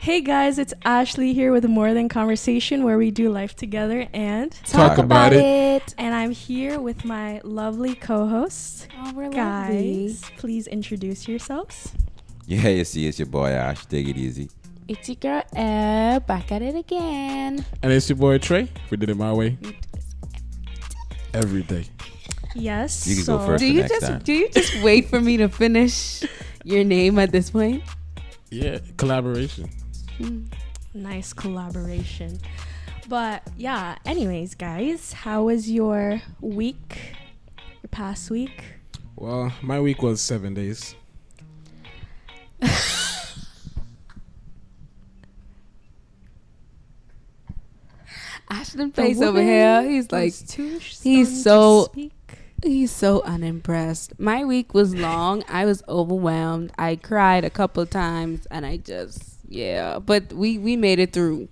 Hey guys, it's Ashleigh here with More Than Conversation, where we do life together and talk about it. And I'm here with my lovely co-hosts. Oh, we're Guys, please introduce yourselves. Yeah, you see, it's your boy Ash. Take it easy. It's your girl Eb, back at it again. And it's your boy Trey. If we did it my way, every day. Yes. You can go first. Do you just wait for me to finish your name at this point? Yeah, collaboration. Nice collaboration. But yeah, anyways, guys, how was your week? Your past week? Well, my week was 7 days. Ashton face over here. He's like, he's so unimpressed. My week was long. I was overwhelmed. I cried a couple of times, and but we made it through.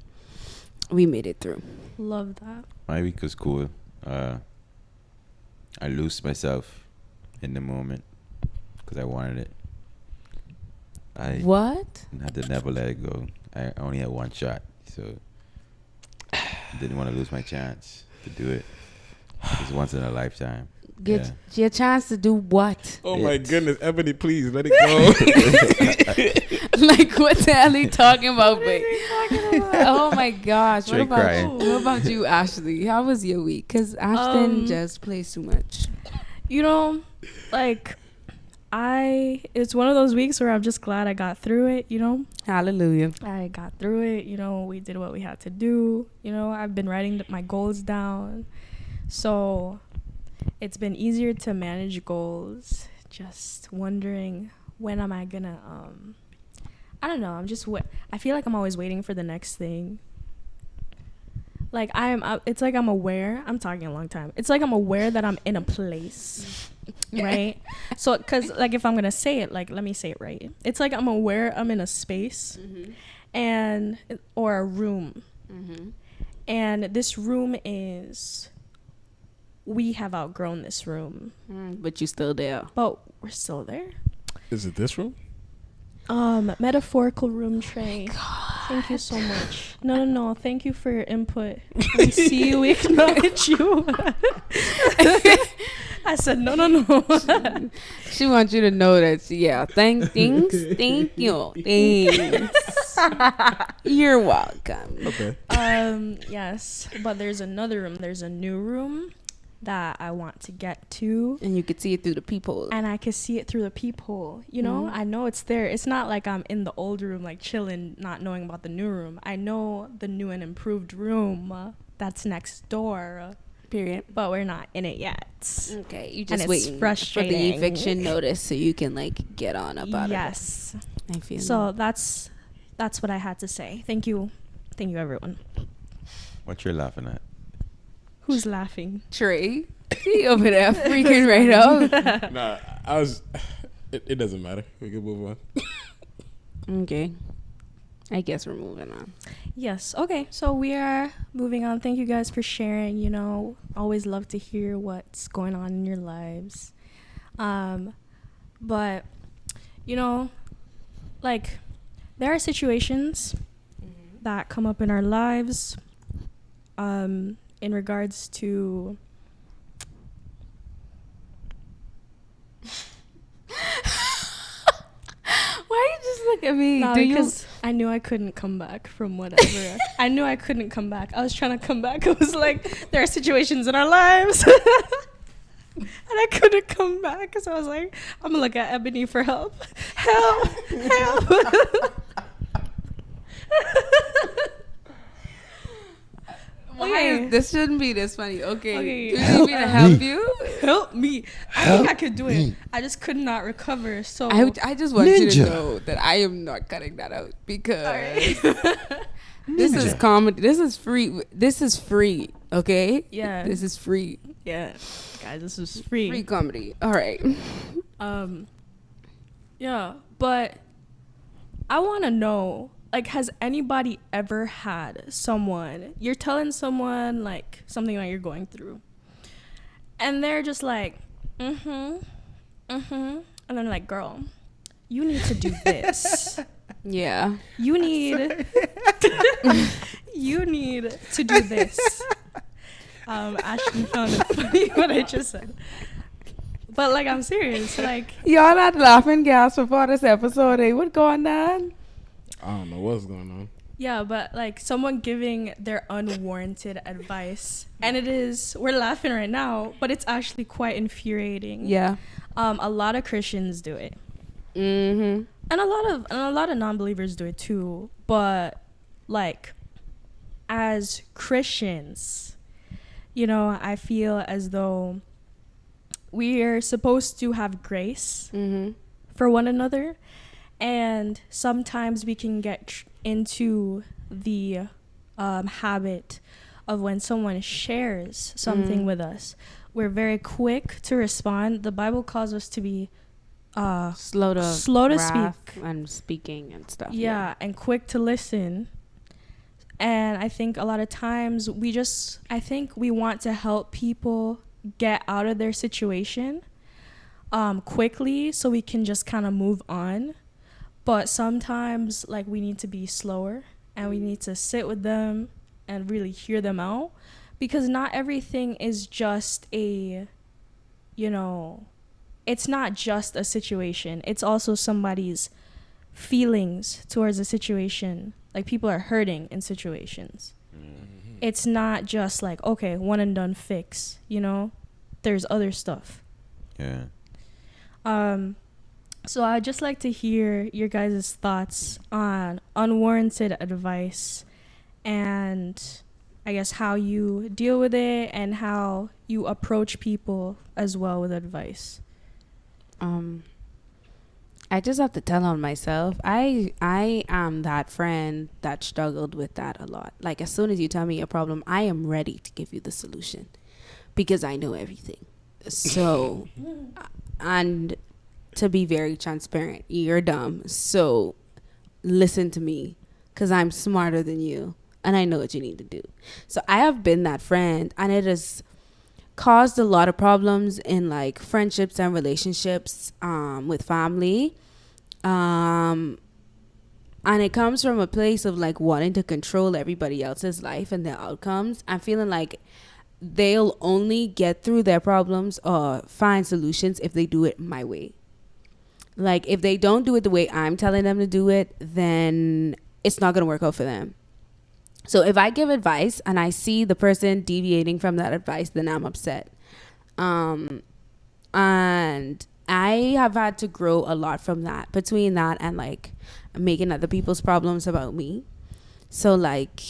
We made it through. Love that. My week was cool. I loosed myself in the moment because I wanted it. I had to never let it go. I only had one shot, so didn't want to lose my chance to do it. It's once in a lifetime. Get your chance to do what? Oh my goodness, Ebony, please let it go. Like, what the hell are you talking about, babe? Oh my gosh. Trey crying. What about you, Ashleigh? How was your week? Because Ashton just plays too much. You know, like, it's one of those weeks where I'm just glad I got through it, you know? Hallelujah. I got through it, you know, we did what we had to do. You know, I've been writing my goals down. So it's been easier to manage goals. Just wondering, when am I gonna, I don't know. I feel like I'm always waiting for the next thing. Like it's like I'm aware. I'm talking a long time. It's like I'm aware that I'm in a place, right? So, cause like if I'm gonna say it, like let me say it right. It's like I'm aware I'm in a space, or a room, and this room is. We have outgrown this room, but you still there. But we're still there. Is it this room? Metaphorical room, Trey. Thank you so much. No. Thank you for your input. We see you. We acknowledge you. I said no. She wants you to know that. Thank you. Thanks. You're welcome. Okay. Yes, but there's another room. There's a new room that I want to get to, and you could see it through the peephole. And I can see it through the peephole. You know, I know it's there. It's not like I'm in the old room, like chilling, not knowing about the new room. I know the new and improved room that's next door. Period. But we're not in it yet. Okay, you just waiting for the eviction notice so you can like get on about it. Yes, I feel so. That's what I had to say. Thank you, everyone. What you're laughing at? Who's laughing? Trey. He over there freaking right out. Nah, I was. It doesn't matter. We can move on. Okay. I guess we're moving on. Yes. Okay. So we are moving on. Thank you guys for sharing. You know, always love to hear what's going on in your lives. But, you know, like, there are situations that come up in our lives in regards to... Why you just look at me? No, because I knew I couldn't come back from whatever. I knew I couldn't come back. I was trying to come back. I was like, there are situations in our lives. And I couldn't come back. So I was like, I'm going to look at Ebony for help. Help. This shouldn't be this funny. Okay. Do you need me to help you? Help me. I think I could do it. I just could not recover. So I just want you to know that I am not cutting that out because this is comedy. This is free. This is free. Okay? Yeah. This is free. Yeah. Guys, this is free. Free comedy. All right. Yeah, but I want to know, like, has anybody ever had someone, you're telling someone, like, something that you're going through, and they're just like, and then like, girl, you need to do this. Yeah. You need you need to do this. Ashleigh found it funny what I just said. But like I'm serious. Like y'all not laughing gas before this episode, eh? What going on? I don't know what's going on. yeah, but like someone giving their unwarranted advice. And it is we're laughing right now, but it's actually quite infuriating. Yeah. A lot of Christians do it. Mm-hmm. And a lot of non-believers do it too, but like as Christians, you know, I feel as though we're supposed to have grace for one another, and sometimes we can get into the habit of when someone shares something with us, we're very quick to respond. The Bible calls us to be slow to speak and speaking and stuff. Yeah, and quick to listen. And I think a lot of times I think we want to help people get out of their situation quickly so we can just kind of move on. But sometimes like we need to be slower and we need to sit with them and really hear them out, because not everything is just it's not just a situation. It's also somebody's feelings towards a situation. Like people are hurting in situations. It's not just like, okay, one and done fix, there's other stuff. Yeah. So I'd just like to hear your guys' thoughts on unwarranted advice and I guess how you deal with it and how you approach people as well with advice. I just have to tell on myself. I am that friend that struggled with that a lot. Like as soon as you tell me a problem, I am ready to give you the solution because I know everything. So, and to be very transparent, you're dumb. So listen to me because I'm smarter than you and I know what you need to do. So I have been that friend, and it has caused a lot of problems in like friendships and relationships with family, and it comes from a place of like wanting to control everybody else's life and their outcomes. I'm feeling like they'll only get through their problems or find solutions if they do it my way. Like if they don't do it the way I'm telling them to do it, then it's not going to work out for them. So if I give advice and I see the person deviating from that advice, then I'm upset. And I have had to grow a lot from that, between that and like making other people's problems about me. So like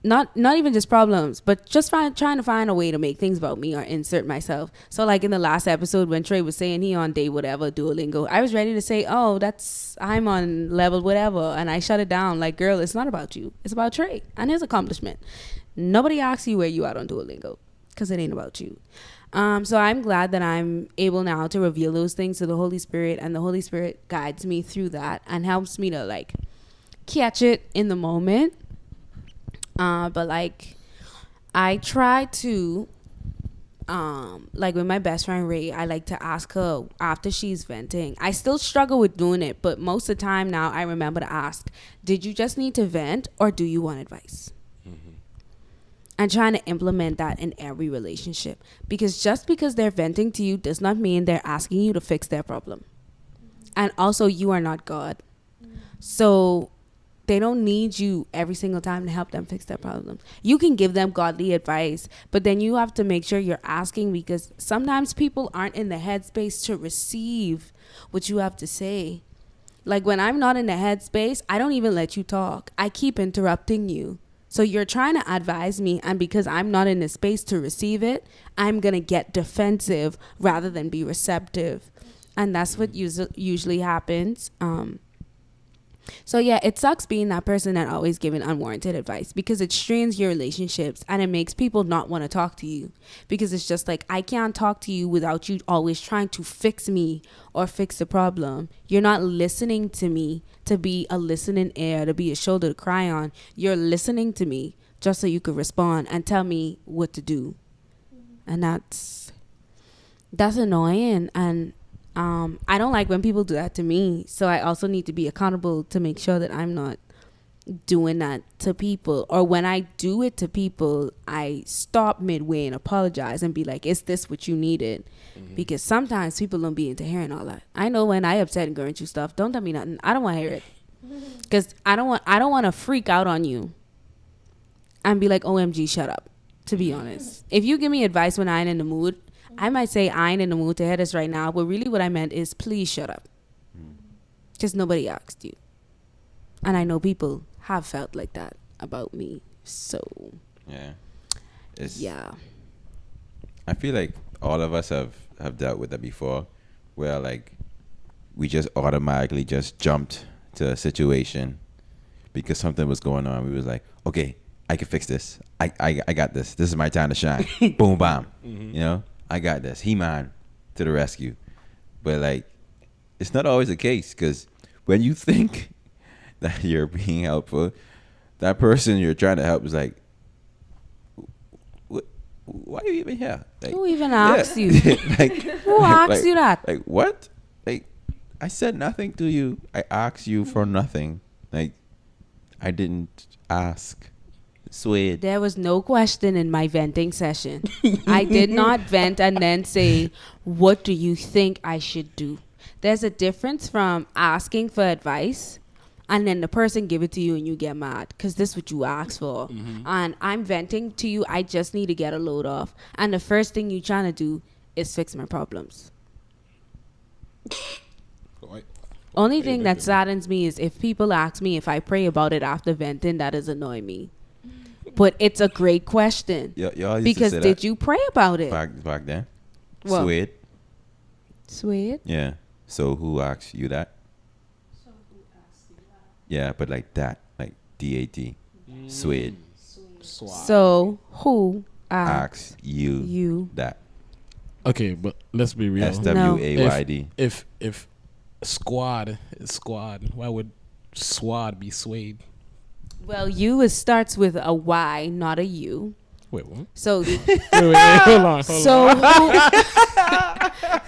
not even just problems, but just trying to find a way to make things about me or insert myself. So like in the last episode when Trey was saying he on day whatever Duolingo, I was ready to say, oh, I'm on level whatever, and I shut it down. Like, girl, it's not about you, it's about Trey and his accomplishment. Nobody asks you where you at on Duolingo because it ain't about you. So I'm glad that I'm able now to reveal those things to the Holy Spirit, and the Holy Spirit guides me through that and helps me to like catch it in the moment. But like I try to like with my best friend Ray, I like to ask her after she's venting. I still struggle with doing it, but most of the time now I remember to ask, did you just need to vent or do you want advice? And trying to implement that in every relationship, because just because they're venting to you does not mean they're asking you to fix their problem. And also, you are not God, so they don't need you every single time to help them fix their problem. You can give them godly advice, but then you have to make sure you're asking, because sometimes people aren't in the headspace to receive what you have to say. Like when I'm not in the headspace, I don't even let you talk. I keep interrupting you. So you're trying to advise me, and because I'm not in the space to receive it, I'm going to get defensive rather than be receptive. And that's what usually happens. So yeah, it sucks being that person that always giving unwarranted advice, because it strains your relationships and it makes people not want to talk to you, because it's just like, I can't talk to you without you always trying to fix me or fix the problem. You're not listening to me to be a listening ear, to be a shoulder to cry on. You're listening to me just so you could respond and tell me what to do. And that's annoying. And I don't like when people do that to me. So I also need to be accountable to make sure that I'm not doing that to people. Or when I do it to people, I stop midway and apologize and be like, is this what you needed? Because sometimes people don't be into hearing all that. I know when I upset and going through stuff, don't tell me nothing. I don't want to hear it. Because I don't want to freak out on you and be like, OMG, shut up, to be honest. If you give me advice when I ain't in the mood, I might say I ain't in the mood to hear this right now, but really what I meant is please shut up. Because nobody asked you. And I know people have felt like that about me. So, yeah. I feel like all of us have dealt with that before, where like we just automatically just jumped to a situation because something was going on. We was like, okay, I can fix this. I got this. This is my time to shine. Boom, bam. You know, I got this. He-Man to the rescue. But like, it's not always the case, because when you think that you're being helpful, that person you're trying to help is like, why are you even here? Like, who even asked you? Like, who asked you that? Like, what? Like, I said nothing to you. I asked you for nothing. Like, I didn't ask. Sweet. There was no question in my venting session. I did not vent and then say, what do you think I should do? There's a difference from asking for advice and then the person give it to you and you get mad because this is what you asked for. And I'm venting to you. I just need to get a load off. And the first thing you're trying to do is fix my problems. Only thing that saddens me is if people ask me if I pray about it after venting, that does annoy me. But it's a great question. Y'all used because to say did you pray about it? Back then? What? Sweet. Sweet? Yeah. So who asked you that? Yeah, but like that. Like DAT. Sweet. So who asked you that? Okay, but let's be real. SWAYD. If squad is squad, why would swad be swayed? Well, starts with a Y, not a U. Wait, what? So, hold on. So,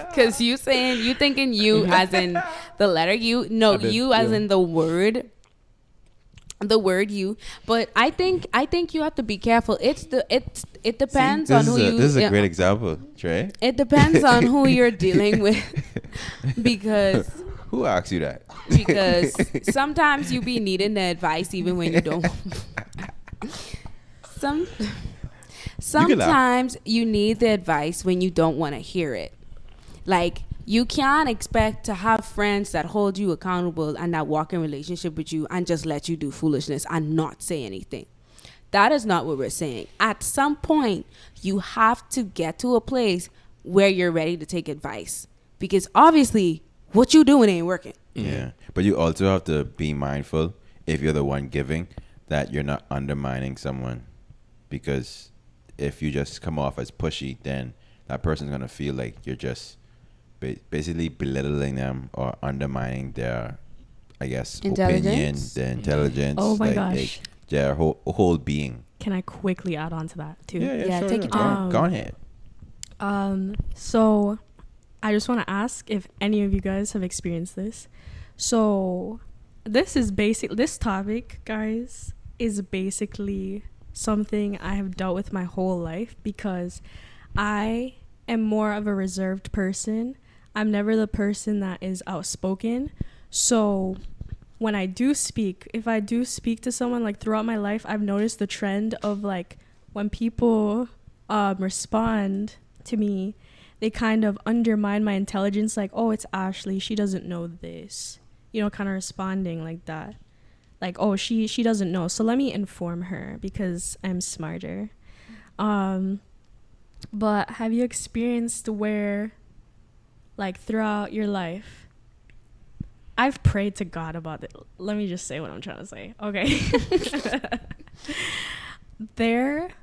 because you thinking you as in the letter U? No, you as in the word you. But I think you have to be careful. It depends on who you. This is a great example, Trey. It depends on who you're dealing with, because. Who asked you that? Because sometimes you be needing the advice even when you don't. Sometimes you need the advice when you don't want to hear it. Like, you can't expect to have friends that hold you accountable and that walk in relationship with you and just let you do foolishness and not say anything. That is not what we're saying. At some point, you have to get to a place where you're ready to take advice. Because obviously, what you doing ain't working. Yeah. But you also have to be mindful, if you're the one giving, that you're not undermining someone. Because if you just come off as pushy, then that person's going to feel like you're just basically belittling them or undermining their, I guess, opinion, their intelligence. Oh my gosh. Their whole being. Can I quickly add on to that too? Yeah, sure, take your time. Go ahead. So I just want to ask if any of you guys have experienced this. So this topic, guys, is basically something I have dealt with my whole life because I am more of a reserved person. I'm never the person that is outspoken. So when I do speak, if I do speak to someone, like throughout my life, I've noticed the trend of like when people respond to me, they kind of undermine my intelligence, like, oh, it's Ashleigh, she doesn't know this, kind of responding like that, like, oh, she doesn't know, so let me inform her because I'm smarter. But have you experienced where, like, throughout your life, I've prayed to God about it. Let me just say what I'm trying to say. Okay.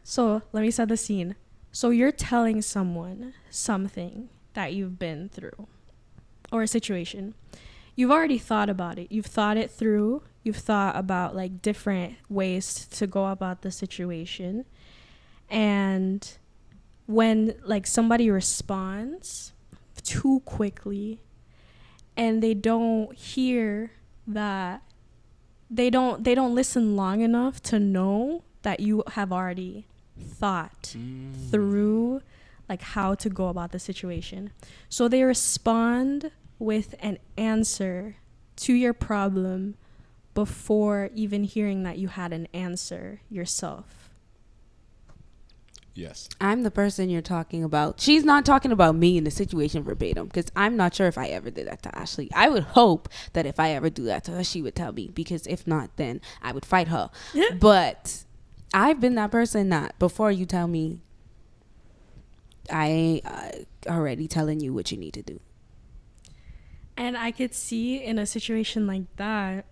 So let me set the scene. So you're telling someone something that you've been through or a situation. You've already thought about it. You've thought it through. You've thought about like different ways to go about the situation. And when like somebody responds too quickly, and they don't hear that, they don't listen long enough to know that you have already thought through like how to go about the situation. So they respond with an answer to your problem before even hearing that you had an answer yourself. Yes. I'm the person you're talking about. She's not talking about me in the situation verbatim, because I'm not sure if I ever did that to Ashleigh. I would hope that if I ever do that to her, she would tell me, because if not, then I would fight her. Yeah. But I've been that person that before you tell me, I already telling you what you need to do. And I could see in a situation like that,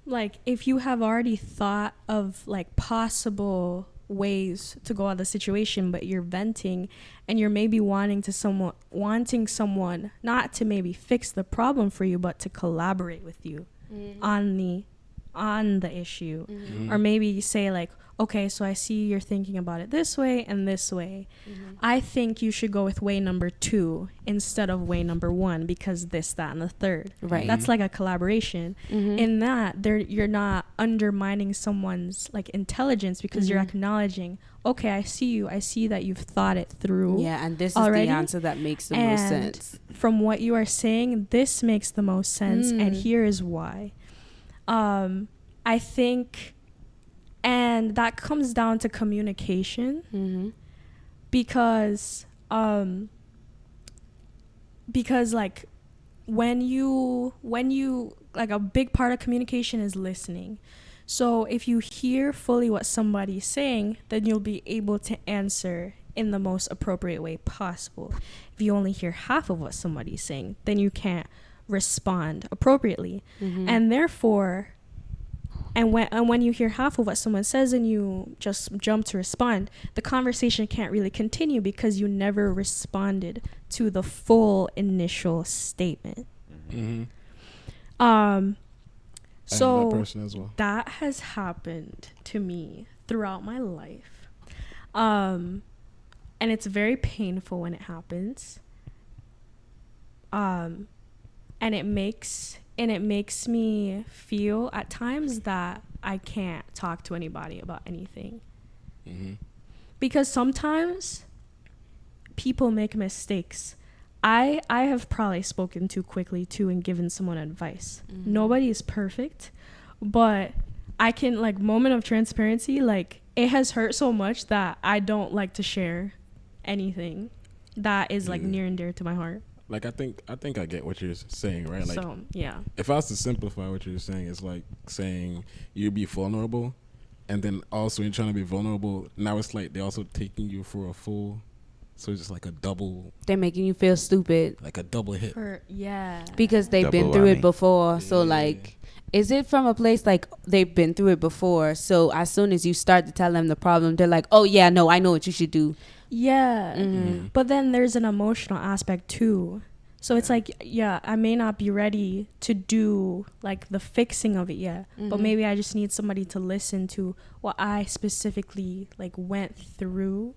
like if you have already thought of like possible ways to go out of the situation, but you're venting and you're maybe wanting someone not to maybe fix the problem for you, but to collaborate with you on the issue. Or maybe you say like, okay, so I see you're thinking about it this way and this way. I think you should go with way number 2 instead of way number 1 because this, that, and the third. Right. That's like a collaboration. In that, you're not undermining someone's like intelligence, because you're acknowledging, okay, I see you. I see that you've thought it through. Yeah, and this already is the answer that makes the most sense. From what you are saying, this makes the most sense, and here is why. I think... And that comes down to communication, because like when you like, a big part of communication is listening. So if you hear fully what somebody's saying, then you'll be able to answer in the most appropriate way possible. If you only hear half of what somebody's saying, then you can't respond appropriately. And therefore, And when you hear half of what someone says and you just jump to respond, the conversation can't really continue because you never responded to the full initial statement. So that person as well. That has happened to me throughout my life. And it's very painful when it happens. And it makes me feel at times that I can't talk to anybody about anything. Because sometimes people make mistakes. I have probably spoken too quickly too and given someone advice. Nobody is perfect, but I can, like, moment of transparency, like, it has hurt so much that I don't like to share anything that is like near and dear to my heart. Like, I think I get what you're saying, right? Like, so, yeah. If I was to simplify what you're saying, it's like saying you be vulnerable, and then also in trying to be vulnerable, now it's like they're also taking you for a fool. So it's just like a double. They're making you feel stupid. Like a double hit. Because they've been through it before. So, like, is it from a place like they've been through it before? So as soon as you start to tell them the problem, they're like, oh, yeah, no, I know what you should do. Yeah. But then there's an emotional aspect too. So it's like, yeah, I may not be ready to do like the fixing of it yet, but maybe I just need somebody to listen to what I specifically like went through,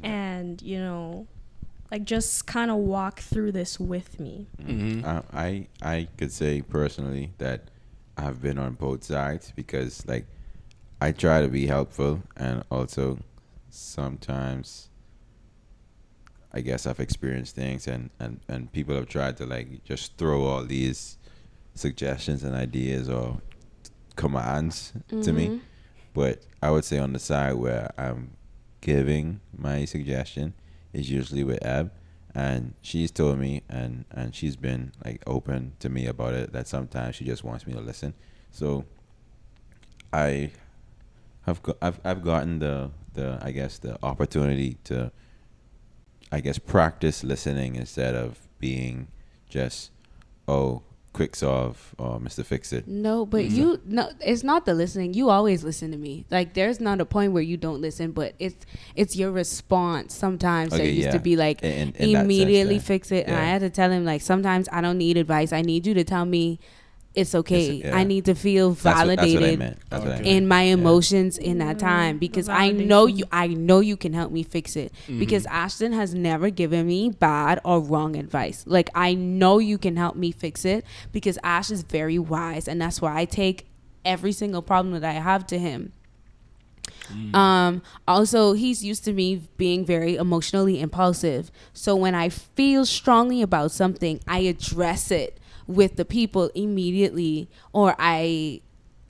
and, you know, like just kind of walk through this with me. I could say personally that I've been on both sides, because like I try to be helpful, and also sometimes I guess I've experienced things and people have tried to like just throw all these suggestions and ideas or commands to me. But I would say on the side where I'm giving my suggestion is usually with Eb, and she's told me and she's been like open to me about it, that sometimes she just wants me to listen. So I've gotten the I guess the opportunity to practice listening instead of being just quick solve or Mr. Fix It. No, but it's not the listening. You always listen to me. Like, there's not a point where you don't listen, but it's your response sometimes that used to be like in immediately sense, fix it. And I had to tell him, like, sometimes I don't need advice. I need you to tell me it's okay. Yeah. I need to feel validated in my emotions in that time, because I know you can help me fix it. Because Ashton has never given me bad or wrong advice. Like, I know you can help me fix it, because Ash is very wise, and that's why I take every single problem that I have to him. Also, he's used to me being very emotionally impulsive. So when I feel strongly about something, I address it with the people immediately, or I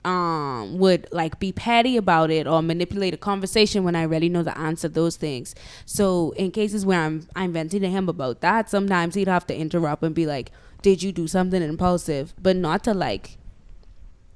would like be petty about it or manipulate a conversation when I already know the answer to those things. So in cases where I'm venting to him about that, sometimes he'd have to interrupt and be like, did you do something impulsive? But not to like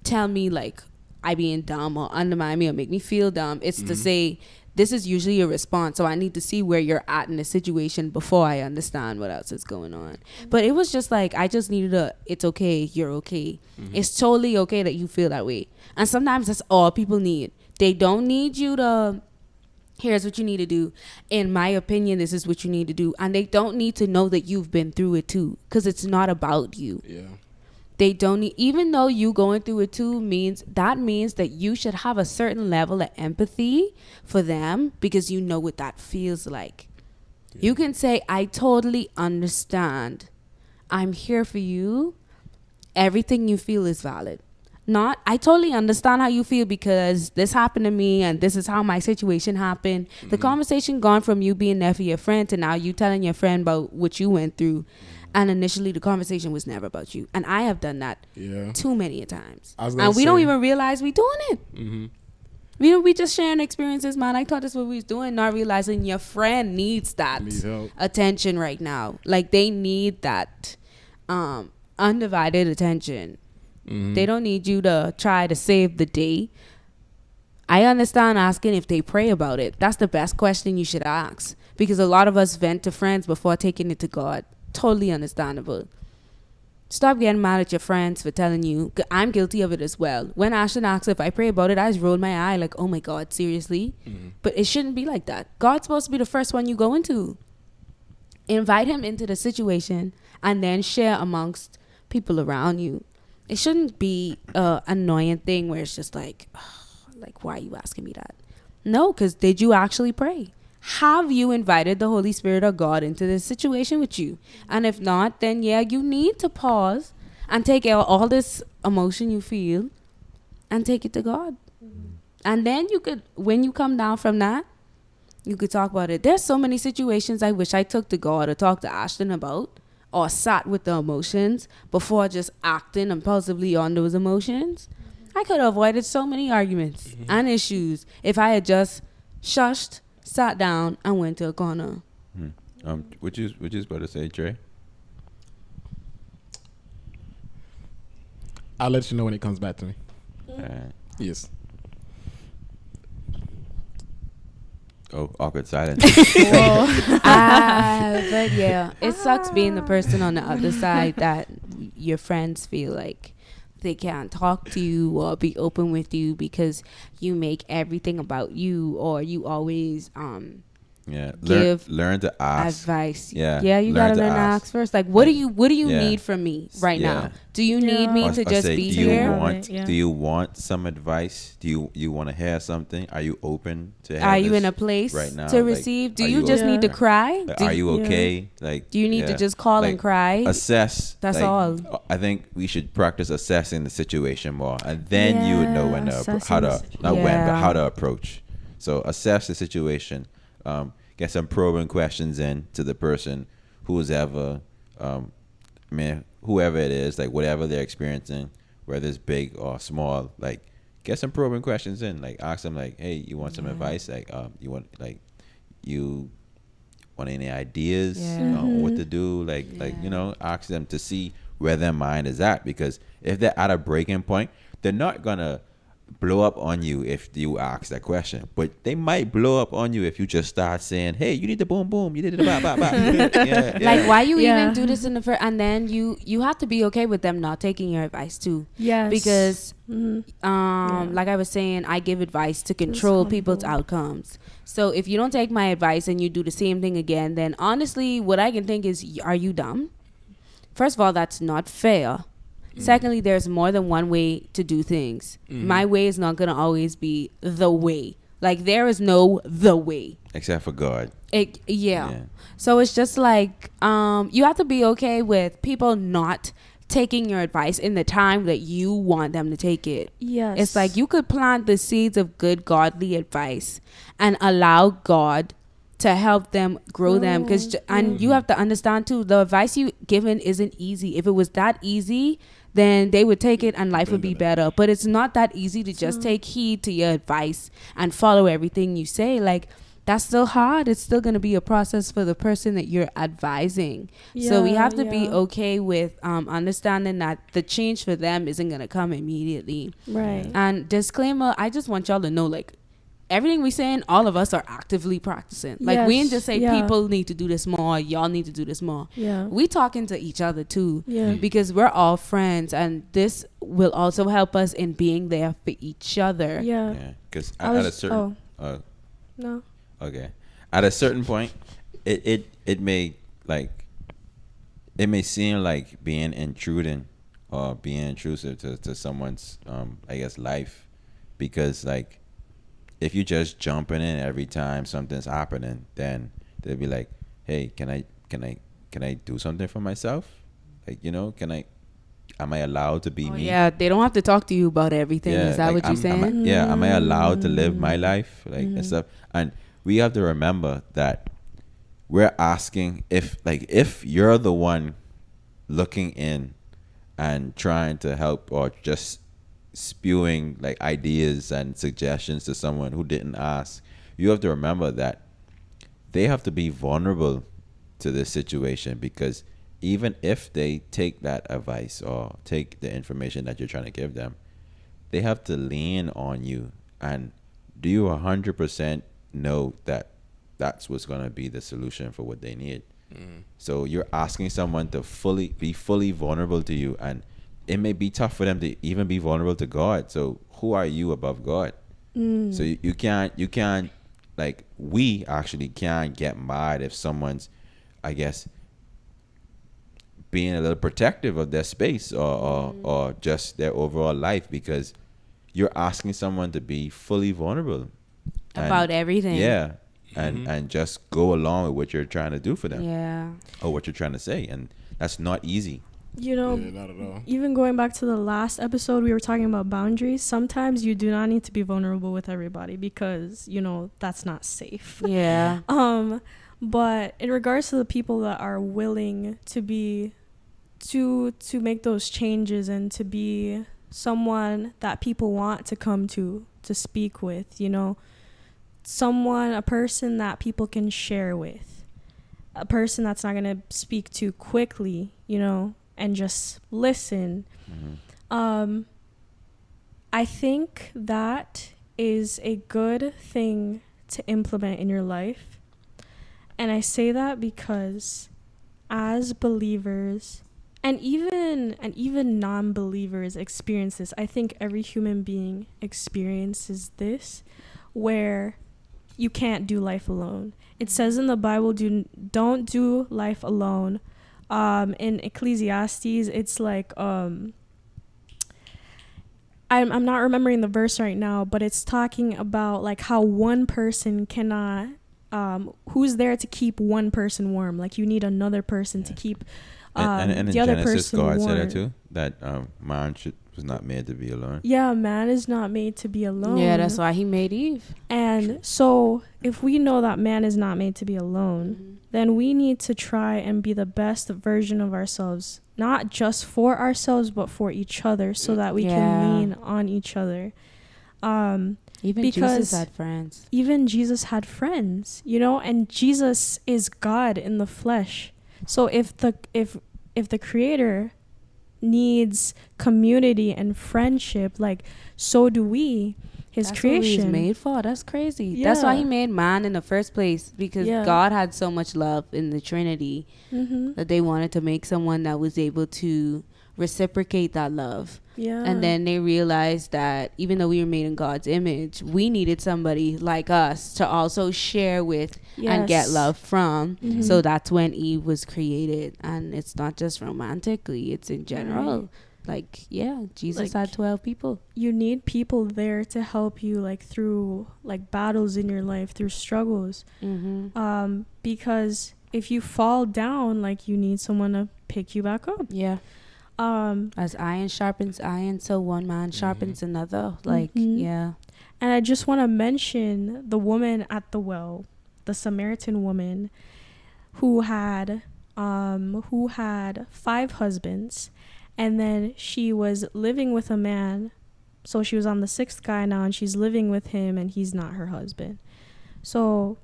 tell me like I being dumb or undermine me or make me feel dumb. It's to say, this is usually a response, so I need to see where you're at in the situation before I understand what else is going on. But it was just like, I just needed it's okay, you're okay. It's totally okay that you feel that way. And sometimes that's all people need. They don't need you to, here's what you need to do. In my opinion, this is what you need to do. And they don't need to know that you've been through it too, because it's not about you. Yeah. They don't need, even though you going through it too, means that you should have a certain level of empathy for them, because you know what that feels like. Yeah. You can say, I totally understand. I'm here for you. Everything you feel is valid. Not, I totally understand how you feel because this happened to me and this is how my situation happened. The conversation gone from you being there for your friend to now you telling your friend about what you went through. And initially, the conversation was never about you. And I have done that too many times. And we don't even realize we doing it. We just sharing experiences, man. I thought that's what we was doing, not realizing your friend needs that attention right now. Like, they need that undivided attention. They don't need you to try to save the day. I understand asking if they pray about it. That's the best question you should ask. Because a lot of us vent to friends before taking it to God. Totally understandable. Stop getting mad at your friends for telling you. I'm guilty of it as well. When Ashton asks if I pray about it, I just rolled my eye like, oh my God, seriously? But it shouldn't be like that. God's supposed to be the first one you go into. Invite him into the situation and then share amongst people around you. It shouldn't be an annoying thing where it's just like, why are you asking me that? No, because did you actually pray? Have you invited the Holy Spirit or God into this situation with you? And if not, then you need to pause and take all this emotion you feel and take it to God. And then you could, when you come down from that, you could talk about it. There's so many situations I wish I took to God or talked to Ashton about, or sat with the emotions before just acting impulsively on those emotions. I could have avoided so many arguments and issues if I had just shushed, sat down, and went to a corner. What you about to say, Trey? I'll let you know when it comes back to me. Yes. Oh, awkward silence. But yeah, it sucks being the person on the other side that your friends feel like they can't talk to you or be open with you because you make everything about you, or you always give learn to ask advice. You gotta learn to ask first. Like, what do you need from me right now? Do you need me to just be here? Do you want some advice? Do you want to hear something? Are you open to? Are you in a place right now to receive? Do you just need to cry? Are you okay? Like, do you need to just call and cry? Assess. That's all. I think we should practice assessing the situation more, and then you would know how to approach. So assess the situation. Get some probing questions in to the person whoever it is, like whatever they're experiencing, whether it's big or small, like get some probing questions in, like ask them like, hey, you want some advice? Like, you want any ideas on what to do? Like, ask them to see where their mind is at, because if they're at a breaking point, they're not gonna blow up on you if you ask that question, but they might blow up on you if you just start saying, hey, you need the boom boom, you did it blah blah blah. Like, why you even do this in the first? And then you have to be okay with them not taking your advice too. Yes. Because like I was saying, I give advice to control people's outcomes. So if you don't take my advice and you do the same thing again, then honestly what I can think is, are you dumb? First of all, that's not fair. Secondly, there's more than one way to do things. My way is not going to always be the way. Like, there is no the way. Except for God. Yeah. So it's just like, you have to be okay with people not taking your advice in the time that you want them to take it. Yes. It's like you could plant the seeds of good, godly advice and allow God to help them grow them. And you have to understand too, the advice you given isn't easy. If it was that easy, then they would take it and life would be better. But it's not that easy to just take heed to your advice and follow everything you say. Like, that's still hard. It's still going to be a process for the person that you're advising. So we have to be okay with understanding that the change for them isn't going to come immediately. Right. And disclaimer, I just want y'all to know, like, everything we saying, all of us are actively practicing. Like, we didn't just say people need to do this more, y'all need to do this more. Yeah. We talking to each other too. Yeah. Because we're all friends, and this will also help us in being there for each other. Yeah. Yeah. Because at a certain... No. Okay. At a certain point, it may seem like being intruding or being intrusive to someone's I guess life, because like if you just jumping in every time something's happening, then they'll be like, hey, can I do something for myself? Like, you know, am I allowed to be me? Yeah, they don't have to talk to you about everything. Is that what you're saying? Am I allowed to live my life, like and stuff? And we have to remember that we're asking if you're the one looking in and trying to help, or just spewing like ideas and suggestions to someone who didn't ask, you have to remember that they have to be vulnerable to this situation, because even if they take that advice or take the information that you're trying to give them, they have to lean on you. And do you 100% know that that's what's going to be the solution for what they need? So you're asking someone to be fully vulnerable to you, and it may be tough for them to even be vulnerable to God. So who are you above God? So you can't like, we actually can't get mad if someone's, I guess, being a little protective of their space or just their overall life, because you're asking someone to be fully vulnerable about everything. Yeah. And just go along with what you're trying to do for them. Yeah. Or what you're trying to say. And that's not easy. You know, not at all. Even going back to the last episode, we were talking about boundaries. Sometimes you do not need to be vulnerable with everybody, because, you know, that's not safe. Yeah. But in regards to the people that are willing to be to make those changes and to be someone that people want to come to speak with, you know, a person that people can share with, a person that's not going to speak too quickly, you know, and just listen. I think that is a good thing to implement in your life. And I say that because as believers and even non-believers experience this. I think every human being experiences this, where you can't do life alone. It says in the Bible, don't do life alone. In Ecclesiastes, it's like I'm not remembering the verse right now, but it's talking about like how one person cannot who's there to keep one person warm. Like, you need another person to keep and in the other Genesis, person God warm. said that too, that man was not made to be alone. Yeah, man is not made to be alone. Yeah, that's why he made Eve. And so if we know that man is not made to be alone, then we need to try and be the best version of ourselves, not just for ourselves, but for each other, so that we can lean on each other. Even Jesus had friends. Even Jesus had friends, you know, and Jesus is God in the flesh. So if the Creator needs community and friendship, like, so do we, his creation. That's what he's made for. That's crazy. Yeah. That's why he made man in the first place, because God had so much love in the Trinity that they wanted to make someone that was able to reciprocate that love. Yeah. And then they realized that even though we were made in God's image, we needed somebody like us to also share with and get love from. So that's when Eve was created. And it's not just romantically, it's in general. like, yeah, Jesus Like, had 12 people. You need people there to help you, like, through, like, battles in your life, through struggles. Because if you fall down, like, you need someone to pick you back up. Yeah. As iron sharpens iron, so one man sharpens another. Like, yeah. And I just want to mention the woman at the well, the Samaritan woman who had 5 husbands, and then she was living with a man. So she was on the 6th guy now, and she's living with him, and he's not her husband. So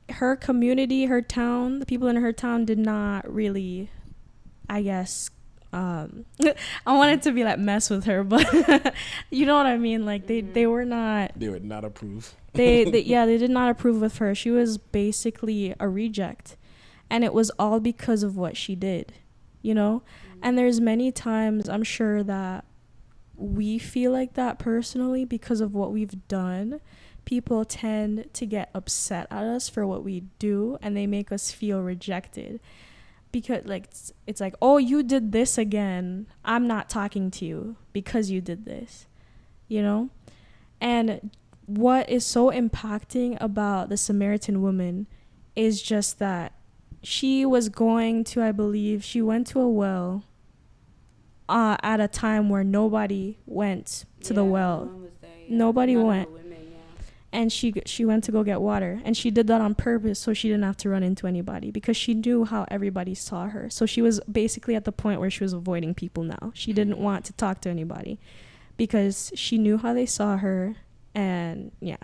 her community, her town, the people in her town did not really, I guess, I wanted to be like mess with her, but you know what I mean? Like they were not. They would not approve. they did not approve of her. She was basically a reject, and it was all because of what she did, you know. And there's many times I'm sure that we feel like that personally because of what we've done. People tend to get upset at us for what we do, and they make us feel rejected. Because, like, it's like, oh, you did this again. I'm not talking to you because you did this, you know? And what is so impacting about the Samaritan woman is just that she was going to, I believe, she went to a well at a time where nobody went to the well. Nobody went. And she went to go get water, and she did that on purpose so she didn't have to run into anybody, because she knew how everybody saw her. So she was basically at the point where she was avoiding people now. She didn't want to talk to anybody because she knew how they saw her. And yeah,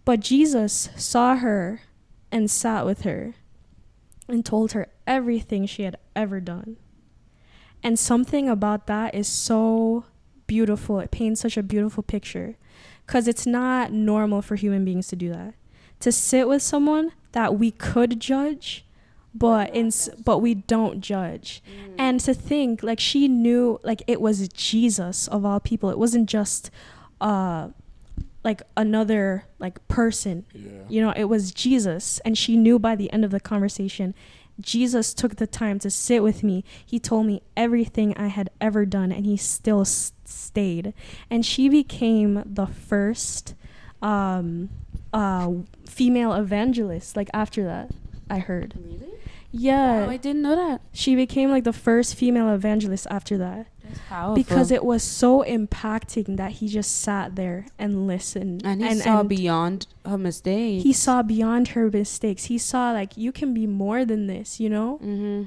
but Jesus saw her and sat with her and told her everything she had ever done. And something about that is so beautiful. It paints such a beautiful picture. Because it's not normal for human beings to do that. To sit with someone that we could judge, but we don't judge. And to think, like, she knew, like, it was Jesus of all people. It wasn't just, like, another, like, person. Yeah. You know, it was Jesus. And she knew by the end of the conversation, Jesus took the time to sit with me. He told me everything I had ever done, and he still stayed. And she became the first female evangelist, like, after that, I heard. Really? Yeah. Wow, I didn't know that. She became, like, the first female evangelist after that. That's powerful. Because it was so impacting that he just sat there and listened. And he saw beyond her mistakes. He saw beyond her mistakes. He saw, like, you can be more than this, you know? Mm-hmm.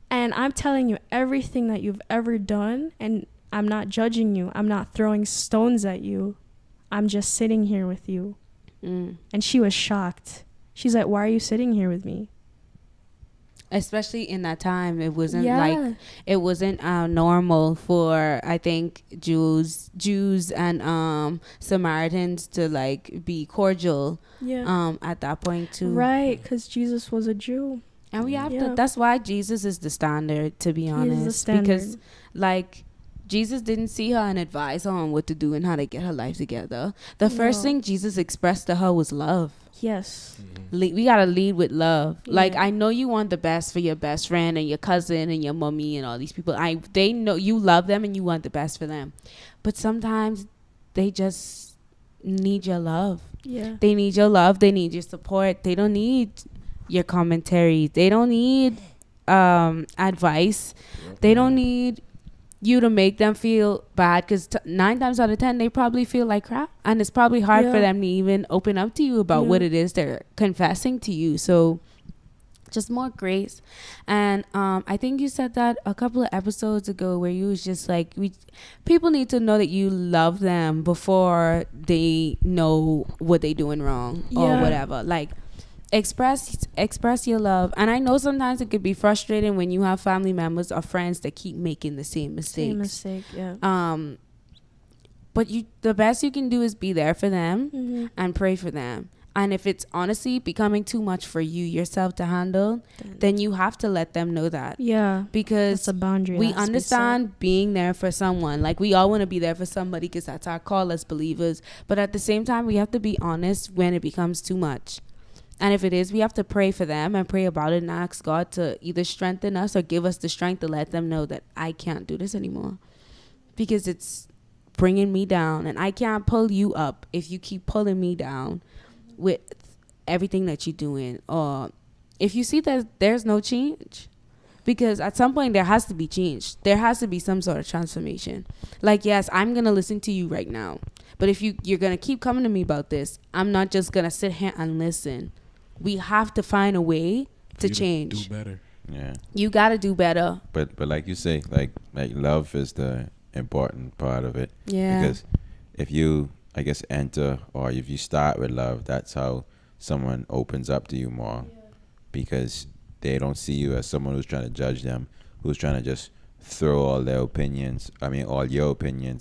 And I'm telling you, everything that you've ever done, and I'm not judging you. I'm not throwing stones at you. I'm just sitting here with you. And she was shocked. She's like, why are you sitting here with me? Especially in that time, it wasn't normal for, I think, Jews and Samaritans to, like, be cordial. At that point too. Right, because Jesus was a Jew, and we have to. That's why Jesus is the standard. To be honest, he is the standard. Because, like, Jesus didn't see her and advise her on what to do and how to get her life together. The first thing Jesus expressed to her was love. Yes. We gotta lead with love. Like, I know you want the best for your best friend and your cousin and your mommy and all these people. They know you love them and you want the best for them, but sometimes they just need your love. They need your love. They need your support. They don't need your commentary. They don't need advice. They don't need you to make them feel bad, because 9 times out of 10 they probably feel like crap, and it's probably hard for them to even open up to you about what it is they're confessing to you. So just more grace. And I think you said that a couple of episodes ago, where you was just like, people need to know that you love them before they know what they doing wrong or whatever. Like, express your love. And I know sometimes it could be frustrating when you have family members or friends that keep making the same mistakes. But the best you can do is be there for them and pray for them. And if it's honestly becoming too much for you yourself to handle, then you have to let them know that. Because that's a boundary. We understand being there for someone. Like, we all want to be there for somebody because that's our call as believers. But at the same time, we have to be honest when it becomes too much. And if it is, we have to pray for them and pray about it and ask God to either strengthen us or give us the strength to let them know that I can't do this anymore. Because it's bringing me down. And I can't pull you up if you keep pulling me down with everything that you're doing. Or if you see that there's no change. Because at some point there has to be change. There has to be some sort of transformation. Like, yes, I'm going to listen to you right now. But if you're going to keep coming to me about this, I'm not just going to sit here and listen. We have to find a way to change. Do better. Yeah. You got to do better. But like you say, like love is the important part of it. Yeah. Because if you, I guess, enter or if you start with love, that's how someone opens up to you more. Yeah. Because they don't see you as someone who's trying to judge them, who's trying to just throw all your opinions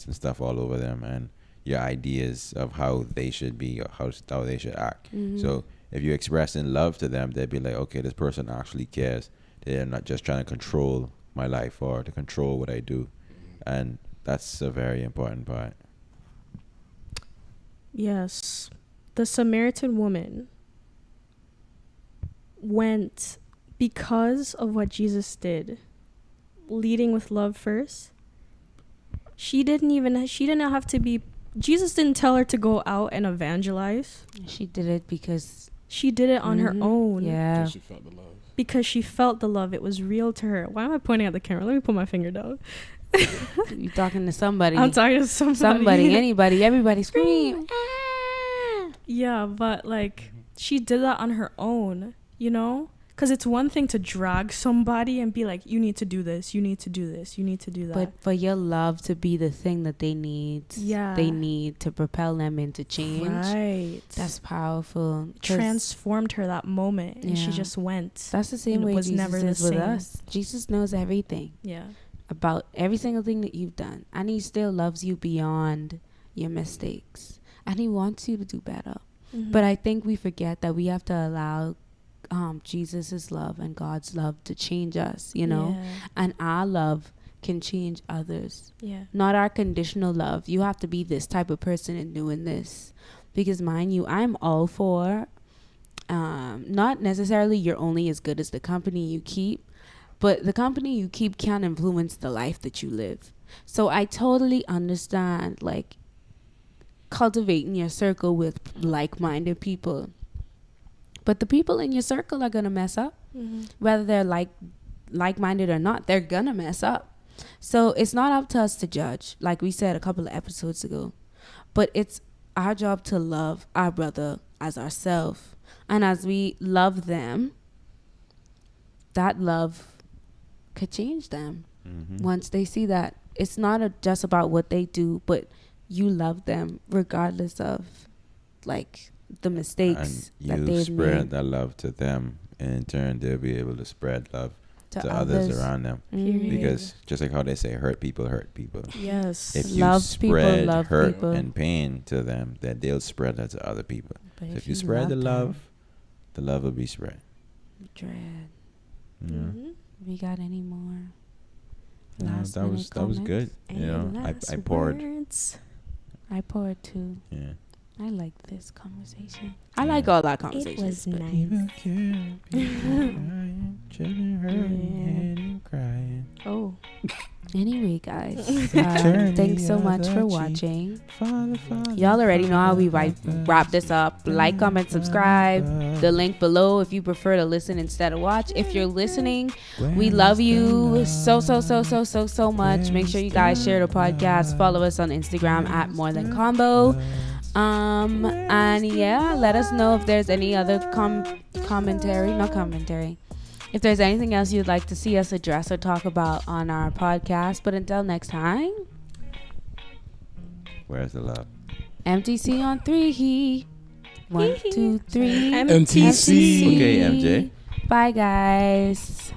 and stuff all over them and your ideas of how they should be or how they should act. Mm-hmm. So if you express in love to them, they'd be like, okay, this person actually cares. They're not just trying to control my life or to control what I do. And that's a very important part. Yes. The Samaritan woman went because of what Jesus did, leading with love first. She didn't have to be, Jesus didn't tell her to go out and evangelize. She did it because she did it on her own. Yeah. Because she felt the love. Because she felt the love. It was real to her. Why am I pointing at the camera? Let me put my finger down. You're talking to somebody. I'm talking to somebody, anybody, everybody scream. Yeah, but like she did that on her own, you know? Because it's one thing to drag somebody and be like, you need to do this, you need to do this, you need to do that. But for your love to be the thing that they need, they need to propel them into change. Right. That's powerful. Transformed her that moment, and she just went. That's the same way Jesus is with us. Jesus knows everything. Yeah. About every single thing that you've done. And he still loves you beyond your mistakes. And he wants you to do better. Mm-hmm. But I think we forget that we have to allow Jesus' love and God's love to change us, you know, and our love can change others. Yeah. Not our conditional love. You have to be this type of person in doing this. Because mind you, I'm all for not necessarily you're only as good as the company you keep, but the company you keep can influence the life that you live. So I totally understand, like, cultivating your circle with like-minded people. But the people in your circle are going to mess up. Mm-hmm. Whether they're like-minded or not, they're going to mess up. So it's not up to us to judge, like we said a couple of episodes ago. But it's our job to love our brother as ourselves. And as we love them, that love could change them. Mm-hmm. Once they see that it's not just about what they do, but you love them regardless of, like, the mistakes that they've made. You spread that love to them, and in turn they'll be able to spread love to others around them. Mm-hmm. Because just like how they say, hurt people hurt people. Yes. If you spread hurt and pain to them, then they'll spread that to other people. So if you spread the love will be spread. Dread. Yeah. Mm-hmm. We got any more? No, that was good. You know, I poured. I poured too. Yeah. I like this conversation. I like all that conversation. It was nice. Oh. Anyway, guys, thanks so much for watching. Y'all already know how we wrap this up. Like, comment, subscribe. The link below if you prefer to listen instead of watch. If you're listening, we love you so much. Make sure you guys share the podcast. Follow us on Instagram at More Than Combo. And yeah, let us know if there's any other commentary. If there's anything else you'd like to see us address or talk about on our podcast. But until next time, where's the love? MTC on 3. 1, 2, 3. MTC. Okay, MJ. Bye, guys.